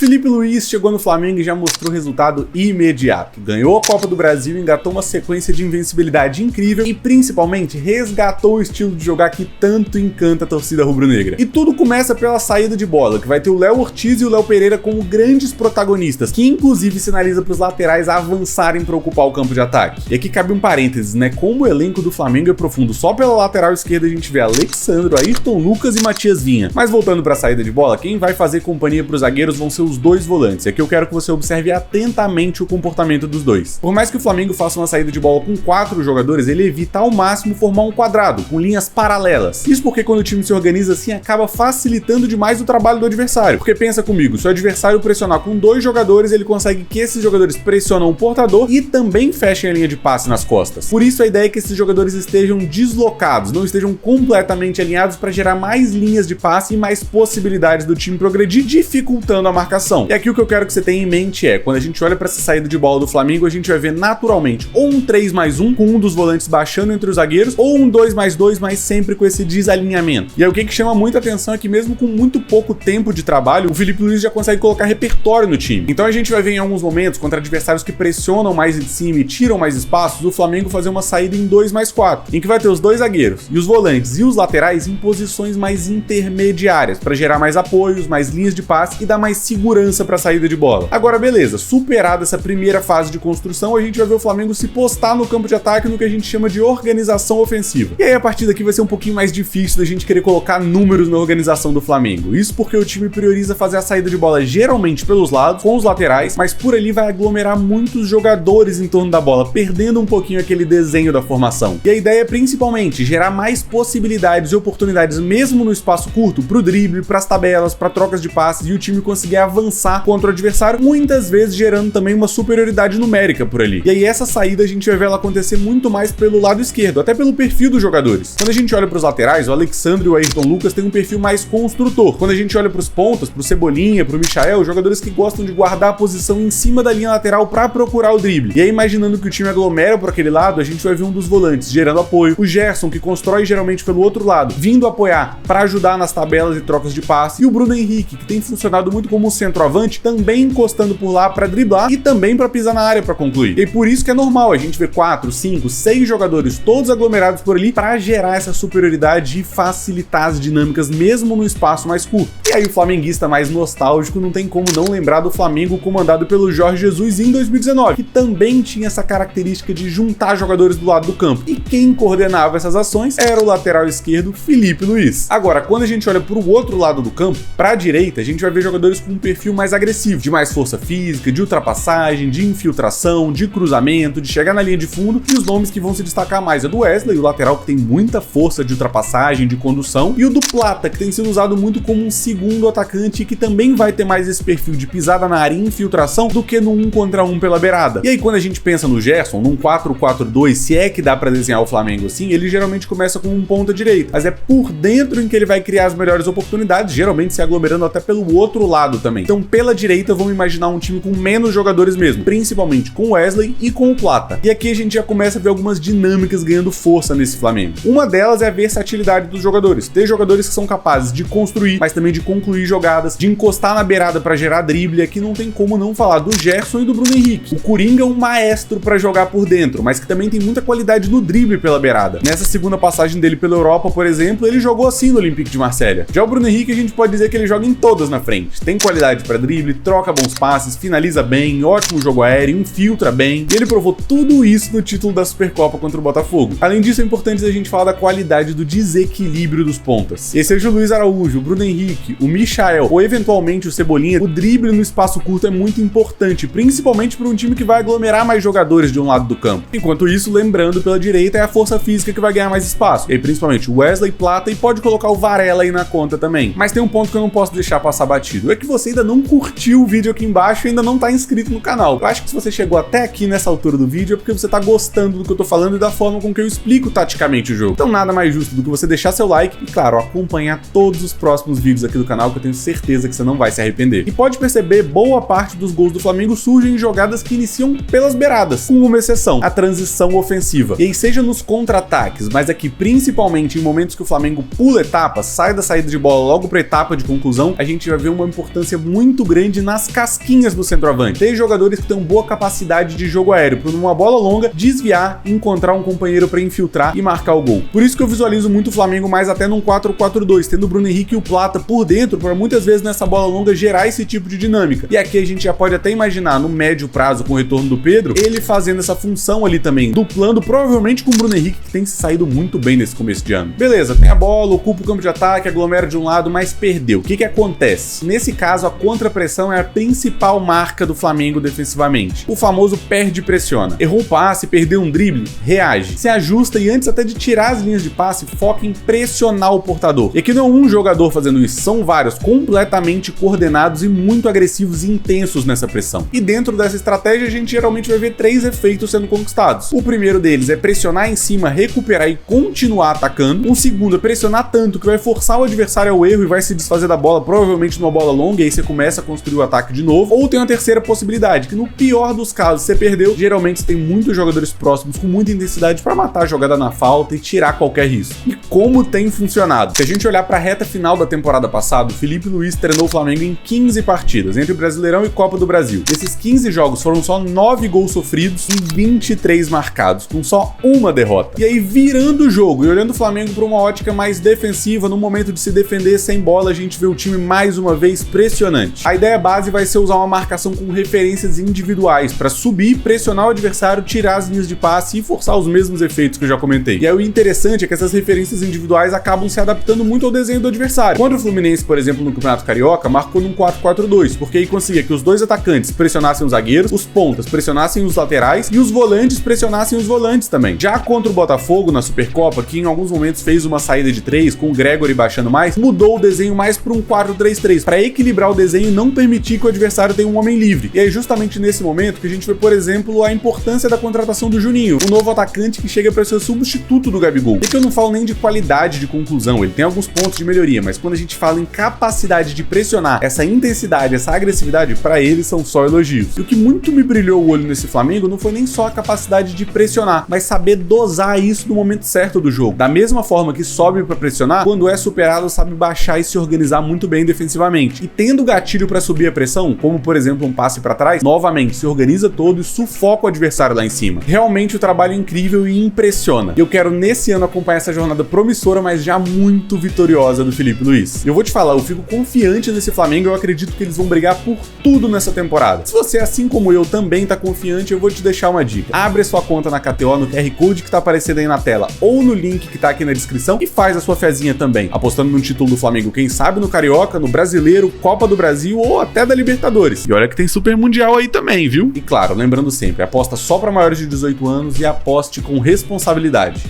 Filipe Luís chegou no Flamengo e já mostrou resultado imediato. Ganhou a Copa do Brasil, engatou uma sequência de invencibilidade incrível e principalmente resgatou o estilo de jogar que tanto encanta a torcida rubro-negra. E tudo começa pela saída de bola, que vai ter o Léo Ortiz e o Léo Pereira como grandes protagonistas, que inclusive sinaliza para os laterais avançarem para ocupar o campo de ataque. E aqui cabe um parênteses, né? Como o elenco do Flamengo é profundo, só pela lateral esquerda a gente vê Alexandro, Ayrton Lucas e Matias Vinha. Mas voltando para a saída de bola, quem vai fazer companhia para os zagueiros vão ser os dois volantes. E aqui eu quero que você observe atentamente o comportamento dos dois. Por mais que o Flamengo faça uma saída de bola com 4 jogadores, ele evita ao máximo formar um quadrado, com linhas paralelas. Isso porque quando o time se organiza assim, acaba facilitando demais o trabalho do adversário. Porque pensa comigo, se o adversário pressionar com 2 jogadores, ele consegue que esses jogadores pressionam o portador e também fechem a linha de passe nas costas. Por isso a ideia é que esses jogadores estejam deslocados, não estejam completamente alinhados para gerar mais linhas de passe e mais possibilidades do time progredir, dificultando a marcação. E aqui o que eu quero que você tenha em mente é, quando a gente olha para essa saída de bola do Flamengo, a gente vai ver naturalmente ou um 3+1 com um dos volantes baixando entre os zagueiros, ou um 2+2, mas sempre com esse desalinhamento. E aí o que chama muita atenção é que mesmo com muito pouco tempo de trabalho, o Filipe Luís já consegue colocar repertório no time. Então a gente vai ver em alguns momentos, contra adversários que pressionam mais de cima e tiram mais espaços, o Flamengo fazer uma saída em 2+4, em que vai ter os 2 zagueiros e os volantes e os laterais em posições mais intermediárias, para gerar mais apoios, mais linhas de passe e dar mais segurança para a saída de bola. Agora beleza, superada essa primeira fase de construção, a gente vai ver o Flamengo se postar no campo de ataque no que a gente chama de organização ofensiva. E aí a partir daqui vai ser um pouquinho mais difícil da gente querer colocar números na organização do Flamengo. Isso porque o time prioriza fazer a saída de bola geralmente pelos lados, com os laterais, mas por ali vai aglomerar muitos jogadores em torno da bola, perdendo um pouquinho aquele desenho da formação. E a ideia é principalmente gerar mais possibilidades e oportunidades mesmo no espaço curto, pro drible, pras tabelas, pra trocas de passes e o time conseguir avançar contra o adversário, muitas vezes gerando também uma superioridade numérica por ali. E aí essa saída a gente vai ver ela acontecer muito mais pelo lado esquerdo, até pelo perfil dos jogadores. Quando a gente olha pros laterais, o Alexandro e o Ayrton Lucas têm um perfil mais construtor. Quando a gente olha pros pontas, pro Cebolinha, pro Michael, jogadores que gostam de guardar a posição em cima da linha lateral pra procurar o drible. E aí imaginando que o time aglomera por aquele lado, a gente vai ver um dos volantes gerando apoio, o Gerson, que constrói geralmente pelo outro lado, vindo apoiar pra ajudar nas tabelas e trocas de passe, e o Bruno Henrique, que tem funcionado muito como centroavante, também encostando por lá pra driblar e também pra pisar na área pra concluir. E por isso que é normal a gente ver 4, 5, 6 jogadores todos aglomerados por ali pra gerar essa superioridade e facilitar as dinâmicas mesmo no espaço mais curto. E aí o flamenguista mais nostálgico não tem como não lembrar do Flamengo comandado pelo Jorge Jesus em 2019, que também tinha essa característica de juntar jogadores do lado do campo. E quem coordenava essas ações era o lateral esquerdo Filipe Luís. Agora, quando a gente olha pro outro lado do campo, pra direita, a gente vai ver jogadores com um perfil mais agressivo, de mais força física, de ultrapassagem, de infiltração, de cruzamento, de chegar na linha de fundo, e os nomes que vão se destacar mais é do Wesley, o lateral que tem muita força de ultrapassagem, de condução, e o do Plata, que tem sido usado muito como um segundo atacante e que também vai ter mais esse perfil de pisada na área e infiltração do que no 1 contra 1 pela beirada. E aí quando a gente pensa no Gerson, num 4-4-2, se é que dá pra desenhar o Flamengo assim, ele geralmente começa com um ponta direita, mas é por dentro em que ele vai criar as melhores oportunidades, geralmente se aglomerando até pelo outro lado também. Então pela direita vamos imaginar um time com menos jogadores mesmo, principalmente com o Wesley e com o Plata. E aqui a gente já começa a ver algumas dinâmicas ganhando força nesse Flamengo. Uma delas é a versatilidade dos jogadores. Ter jogadores que são capazes de construir, mas também de concluir jogadas, de encostar na beirada para gerar drible. Aqui não tem como não falar do Gerson e do Bruno Henrique. O Coringa é um maestro para jogar por dentro, mas que também tem muita qualidade no drible pela beirada. Nessa segunda passagem dele pela Europa, por exemplo, ele jogou assim no Olympique de Marselha. Já o Bruno Henrique a gente pode dizer que ele joga em todas na frente. Tem qualidade para drible, troca bons passes, finaliza bem, ótimo jogo aéreo, infiltra bem. E ele provou tudo isso no título da Supercopa contra o Botafogo. Além disso, é importante a gente falar da qualidade do desequilíbrio dos pontas. E seja o Luiz Araújo, o Bruno Henrique, o Michael ou eventualmente o Cebolinha, o drible no espaço curto é muito importante, principalmente para um time que vai aglomerar mais jogadores de um lado do campo. Enquanto isso, lembrando, pela direita é a força física que vai ganhar mais espaço. E aí, principalmente o Wesley, Plata e pode colocar o Varela aí na conta também. Mas tem um ponto que eu não posso deixar passar batido. É que você ainda não curtiu o vídeo aqui embaixo e ainda não tá inscrito no canal. Eu acho que se você chegou até aqui nessa altura do vídeo é porque você tá gostando do que eu tô falando e da forma com que eu explico taticamente o jogo. Então nada mais justo do que você deixar seu like e, claro, acompanhar todos os próximos vídeos aqui do canal, que eu tenho certeza que você não vai se arrepender. E pode perceber, boa parte dos gols do Flamengo surgem em jogadas que iniciam pelas beiradas, com uma exceção, a transição ofensiva. E aí seja nos contra-ataques, mas aqui principalmente em momentos que o Flamengo pula etapas, sai da saída de bola logo pra etapa de conclusão, a gente vai ver uma importância muito muito grande nas casquinhas do centroavante. Tem jogadores que têm boa capacidade de jogo aéreo, para numa bola longa, desviar, encontrar um companheiro para infiltrar e marcar o gol. Por isso que eu visualizo muito o Flamengo mais até num 4-4-2, tendo o Bruno Henrique e o Plata por dentro, para muitas vezes nessa bola longa gerar esse tipo de dinâmica. E aqui a gente já pode até imaginar, no médio prazo, com o retorno do Pedro, ele fazendo essa função ali também, duplando provavelmente com o Bruno Henrique, que tem se saído muito bem nesse começo de ano. Beleza, tem a bola, ocupa o campo de ataque, aglomera de um lado, mas perdeu. O que acontece? Nesse caso, a contrapressão é a principal marca do Flamengo defensivamente. O famoso perde e pressiona. Errou o passe, perdeu um drible, reage. Se ajusta e antes até de tirar as linhas de passe, foca em pressionar o portador. E aqui não é um jogador fazendo isso, são vários, completamente coordenados e muito agressivos e intensos nessa pressão. E dentro dessa estratégia, a gente geralmente vai ver 3 efeitos sendo conquistados. O primeiro deles é pressionar em cima, recuperar e continuar atacando. O segundo é pressionar tanto que vai forçar o adversário ao erro e vai se desfazer da bola, provavelmente numa bola longa, e aí você começa a construir o ataque de novo. Ou tem uma terceira possibilidade, que no pior dos casos você perdeu, geralmente você tem muitos jogadores próximos com muita intensidade para matar a jogada na falta e tirar qualquer risco. E como tem funcionado? Se a gente olhar para a reta final da temporada passada, o Felipe Luiz treinou o Flamengo em 15 partidas, entre Brasileirão e Copa do Brasil. Desses 15 jogos foram só 9 gols sofridos e 23 marcados, com só uma derrota. E aí, virando o jogo e olhando o Flamengo para uma ótica mais defensiva, no momento de se defender sem bola, a gente vê o time mais uma vez pressionante. A ideia base vai ser usar uma marcação com referências individuais para subir, pressionar o adversário, tirar as linhas de passe e forçar os mesmos efeitos que eu já comentei. E aí o interessante é que essas referências individuais acabam se adaptando muito ao desenho do adversário. Contra o Fluminense, por exemplo, no Campeonato Carioca, marcou num 4-4-2, porque aí conseguia que os dois atacantes pressionassem os zagueiros, os pontas pressionassem os laterais e os volantes pressionassem os volantes também. Já contra o Botafogo na Supercopa, que em alguns momentos fez uma saída de 3, com o Gregory baixando mais, mudou o desenho mais para um 4-3-3, para equilibrar o desenho e não permitir que o adversário tenha um homem livre. E é justamente nesse momento que a gente vê, por exemplo, a importância da contratação do Juninho, um novo atacante que chega para ser o substituto do Gabigol. E que eu não falo nem de qualidade de conclusão, ele tem alguns pontos de melhoria, mas quando a gente fala em capacidade de pressionar, essa intensidade, essa agressividade, para ele são só elogios. E o que muito me brilhou o olho nesse Flamengo não foi nem só a capacidade de pressionar, mas saber dosar isso no momento certo do jogo. Da mesma forma que sobe para pressionar, quando é superado sabe baixar e se organizar muito bem defensivamente. E tendo gatilho para subir a pressão, como por exemplo um passe para trás, novamente se organiza todo e sufoca o adversário lá em cima. Realmente o trabalho é incrível e impressiona. Eu quero nesse ano acompanhar essa jornada promissora, mas já muito vitoriosa do Felipe Luiz. Eu vou te falar, eu fico confiante nesse Flamengo, eu acredito que eles vão brigar por tudo nessa temporada. Se você, assim como eu, também tá confiante, eu vou te deixar uma dica. Abre a sua conta na KTO, no QR Code que tá aparecendo aí na tela, ou no link que tá aqui na descrição, e faz a sua fezinha também, apostando no título do Flamengo, quem sabe no Carioca, no Brasileiro, Copa do Brasil ou até da Libertadores. E olha que tem Super Mundial aí também, viu? E claro, lembrando sempre, aposta só para maiores de 18 anos e aposte com responsabilidade.